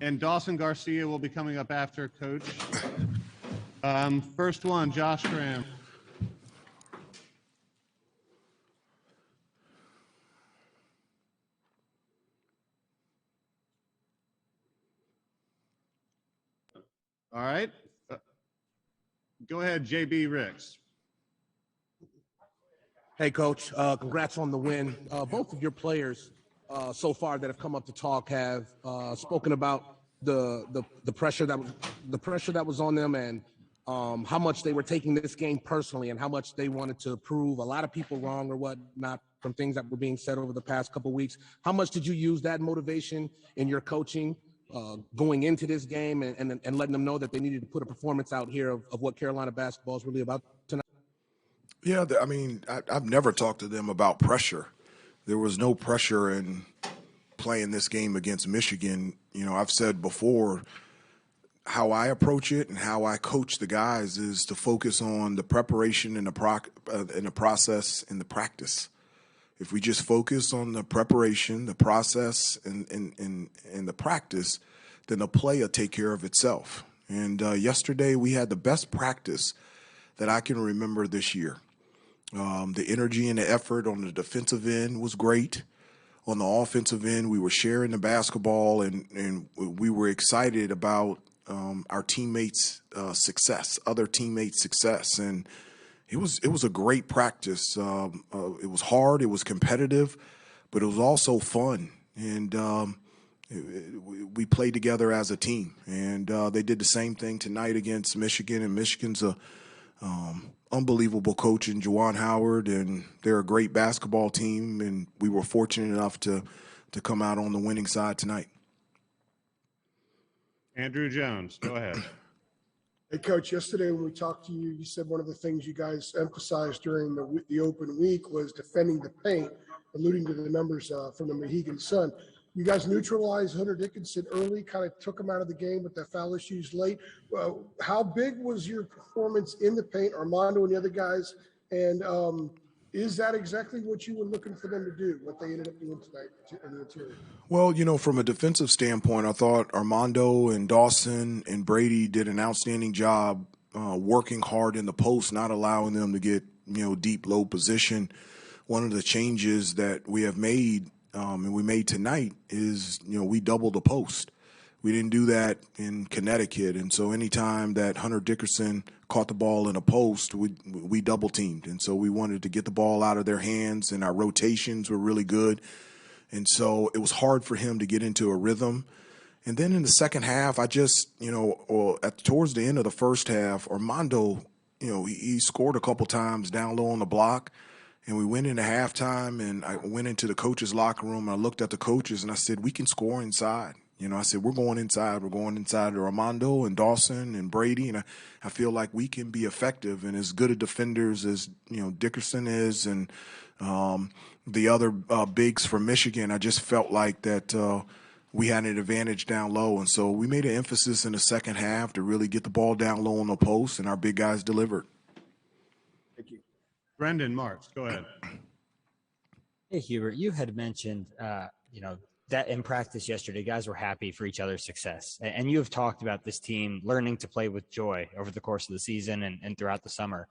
And Dawson Garcia will be coming up after, Coach. First one, Josh Graham. All right. Go ahead, JB Ricks. Hey, Coach. Congrats on the win. Both of your players so far that have come up to talk have spoken about the pressure that was on them and how much they were taking this game personally and how much they wanted to prove a lot of people wrong or whatnot from things that were being said over the past couple of weeks. How much did you use that motivation in your coaching going into this game and letting them know that they needed to put a performance out here of what Carolina basketball is really about tonight? Yeah, I mean, I've never talked to them about pressure. There was no pressure in playing this game against Michigan. You know, I've said before how I approach it and how I coach the guys is to focus on the preparation and the process and the practice. If we just focus on the preparation, the process, and the practice, then the play will take care of itself. And yesterday we had the best practice that I can remember this year. The energy and the effort on the defensive end was great. On the offensive end, we were sharing the basketball, and we were excited about our teammates' success, other teammates' success, and it was a great practice. It was hard, it was competitive, but it was also fun, and we played together as a team. And they did the same thing tonight against Michigan, and Michigan's a unbelievable coach in Juwan Howard, and they're a great basketball team, and we were fortunate enough to come out on the winning side tonight. Andrew Jones, go ahead. Hey, Coach, yesterday when we talked to you, you said one of the things you guys emphasized during the open week was defending the paint, alluding to the numbers from the Mohegan Sun. You guys neutralized Hunter Dickinson early, kind of took him out of the game with the foul issues late. How big was your performance in the paint, Armando and the other guys? And is that exactly what you were looking for them to do, what they ended up doing tonight in the interior? Well, you know, from a defensive standpoint, I thought Armando and Dawson and Brady did an outstanding job working hard in the post, not allowing them to get, deep, low position. One of the changes that we have made and we made tonight is, we doubled the post. We didn't do that in Connecticut. And so anytime that Hunter Dickinson caught the ball in a post, we double teamed. And so we wanted to get the ball out of their hands, and our rotations were really good. And so it was hard for him to get into a rhythm. And then in the second half, I just, towards the end of the first half, Armando, he scored a couple times down low on the block. And we went into halftime, and I went into the coaches' locker room, and I looked at the coaches, and I said, we can score inside. I said, we're going inside. We're going inside to Armando and Dawson and Brady, and I feel like we can be effective and as good a defenders as, Dickerson is and the other bigs from Michigan. I just felt like that we had an advantage down low, and so we made an emphasis in the second half to really get the ball down low on the post, and our big guys delivered. Thank you. Brendan Marks, go ahead. Hey, Hubert, you had mentioned, that in practice yesterday, guys were happy for each other's success. And you have talked about this team learning to play with joy over the course of the season and throughout the summer.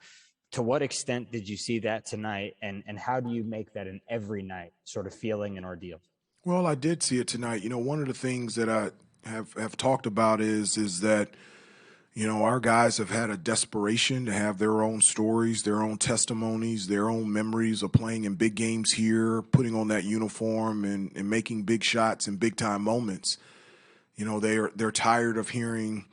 To what extent did you see that tonight, and how do you make that an every night sort of feeling and ordeal? Well, I did see it tonight. One of the things that I have talked about is that, our guys have had a desperation to have their own stories, their own testimonies, their own memories of playing in big games here, putting on that uniform and making big shots in big-time moments. They're tired of hearing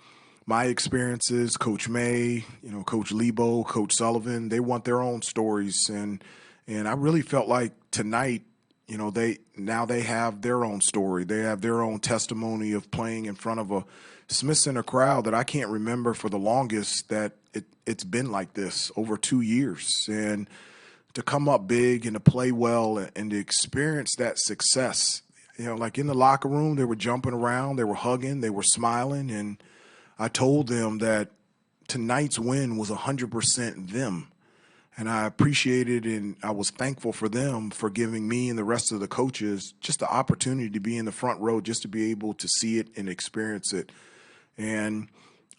my experiences, Coach May, Coach Lebo, Coach Sullivan. They want their own stories. And I really felt like tonight, they have their own story. They have their own testimony of playing in front of a Smith Center crowd that I can't remember for the longest that it's been like this over 2 years. And to come up big and to play well and to experience that success, like in the locker room, they were jumping around, they were hugging, they were smiling. And I told them that tonight's win was 100% them. And I appreciated and I was thankful for them for giving me and the rest of the coaches just the opportunity to be in the front row, just to be able to see it and experience it. And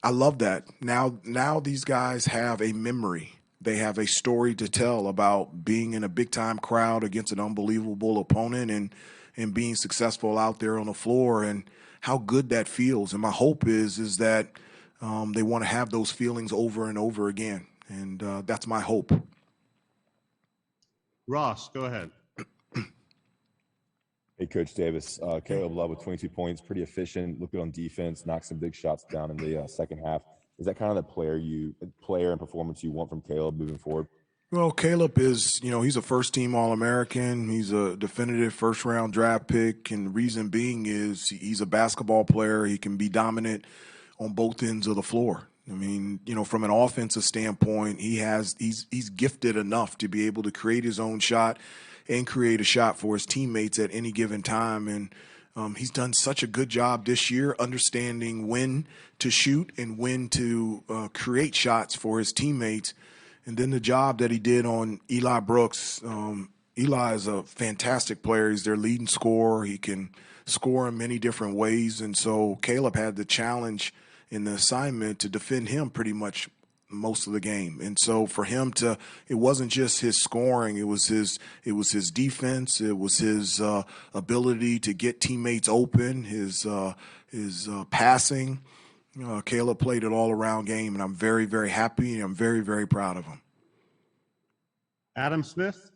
I love that. Now these guys have a memory. They have a story to tell about being in a big time crowd against an unbelievable opponent and being successful out there on the floor and how good that feels. And my hope is that they want to have those feelings over and over again. And that's my hope. Ross, go ahead. Hey, Coach Davis. Caleb Love with 22 points, pretty efficient, looked good on defense, knocked some big shots down in the second half. Is that kind of the player and performance you want from Caleb moving forward? Well, Caleb is, he's a first-team All-American. He's a definitive first-round draft pick, and the reason being is he's a basketball player. He can be dominant on both ends of the floor. I mean, from an offensive standpoint, he's gifted enough to be able to create his own shot and create a shot for his teammates at any given time. And he's done such a good job this year understanding when to shoot and when to create shots for his teammates. And then the job that he did on Eli Brooks. Eli is a fantastic player. He's their leading scorer. He can score in many different ways. And so Caleb had the challenge in the assignment to defend him pretty much most of the game. And so for him it wasn't just his scoring, it was his defense, it was his ability to get teammates open, his passing. Caleb played an all-around game, and I'm very, very happy, and I'm very, very proud of him. Adam Smith?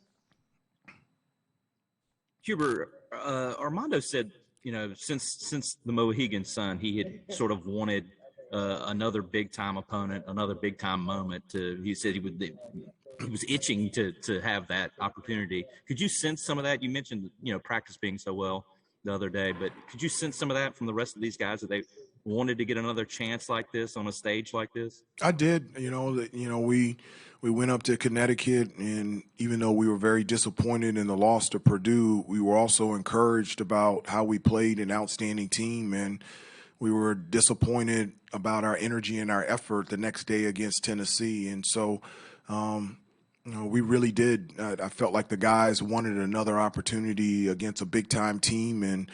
Hubert, Armando said, since the Mohegan Sun, he had sort of wanted another big-time opponent, another big-time moment. He said he was itching to have that opportunity. Could you sense some of that? You mentioned, practice being so well the other day, but could you sense some of that from the rest of these guys that they wanted to get another chance like this on a stage like this? I did. We went up to Connecticut, and even though we were very disappointed in the loss to Purdue, we were also encouraged about how we played an outstanding team, and we were disappointed about our energy and our effort the next day against Tennessee. And so, we really did. I felt like the guys wanted another opportunity against a big-time team and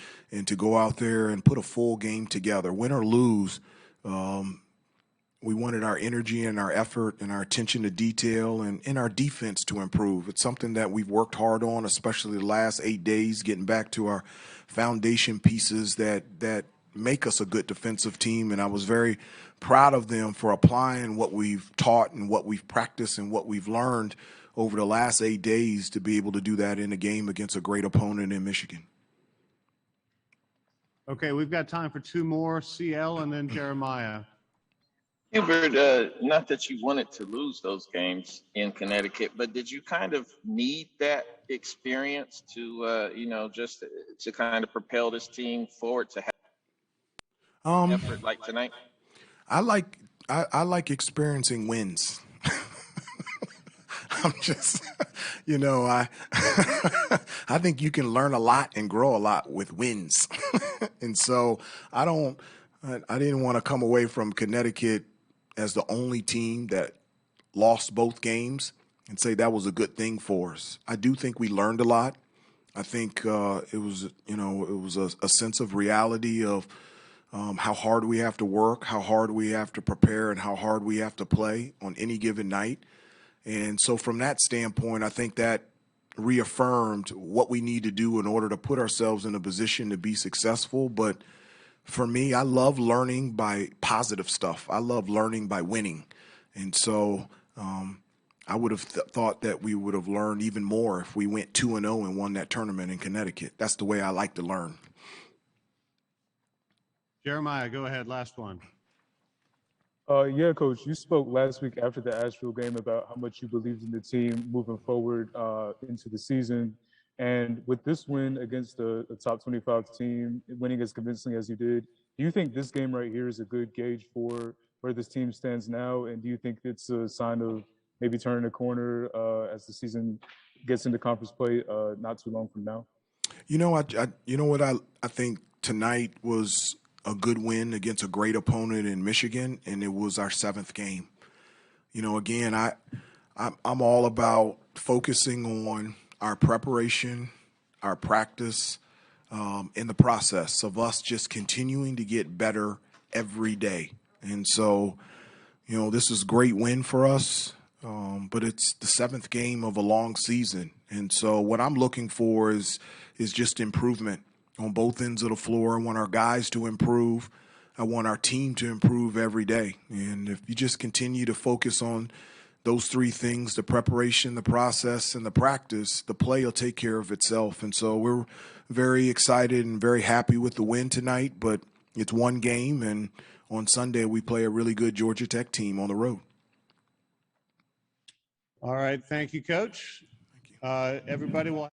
to go out there and put a full game together, win or lose. We wanted our energy and our effort and our attention to detail and our defense to improve. It's something that we've worked hard on, especially the last 8 days, getting back to our foundation pieces that make us a good defensive team. And I was very proud of them for applying what we've taught and what we've practiced and what we've learned over the last 8 days to be able to do that in a game against a great opponent in Michigan. Okay, we've got time for two more, CL and then Jeremiah. Hubert, not that you wanted to lose those games in Connecticut, but did you kind of need that experience to, just to kind of propel this team forward to have effort like tonight? I like experiencing wins. I'm just, I think you can learn a lot and grow a lot with wins. And so I didn't want to come away from Connecticut as the only team that lost both games and say that was a good thing for us. I do think we learned a lot. I think it was a sense of reality of how hard we have to work, how hard we have to prepare, and how hard we have to play on any given night. And so from that standpoint, I think that reaffirmed what we need to do in order to put ourselves in a position to be successful. But for me, I love learning by positive stuff. I love learning by winning. And so I would have thought that we would have learned even more if we went 2-0 and won that tournament in Connecticut. That's the way I like to learn. Jeremiah, go ahead. Last one. Yeah, Coach, you spoke last week after the Asheville game about how much you believed in the team moving forward into the season. And with this win against the top 25 team, winning as convincingly as you did, do you think this game right here is a good gauge for where this team stands now? And do you think it's a sign of maybe turning a corner as the season gets into conference play not too long from now? I think tonight was a good win against a great opponent in Michigan, and it was our 7th game. Again, I'm all about focusing on our preparation, our practice, in the process of us just continuing to get better every day. And so, this is a great win for us, but it's the 7th game of a long season. And so what I'm looking for is just improvement on both ends of the floor. I want our guys to improve. I want our team to improve every day. And if you just continue to focus on those 3 things, the preparation, the process, and the practice, the play will take care of itself. And so we're very excited and very happy with the win tonight, but it's one game, and on Sunday we play a really good Georgia Tech team on the road. All right. Thank you, Coach. Everybody will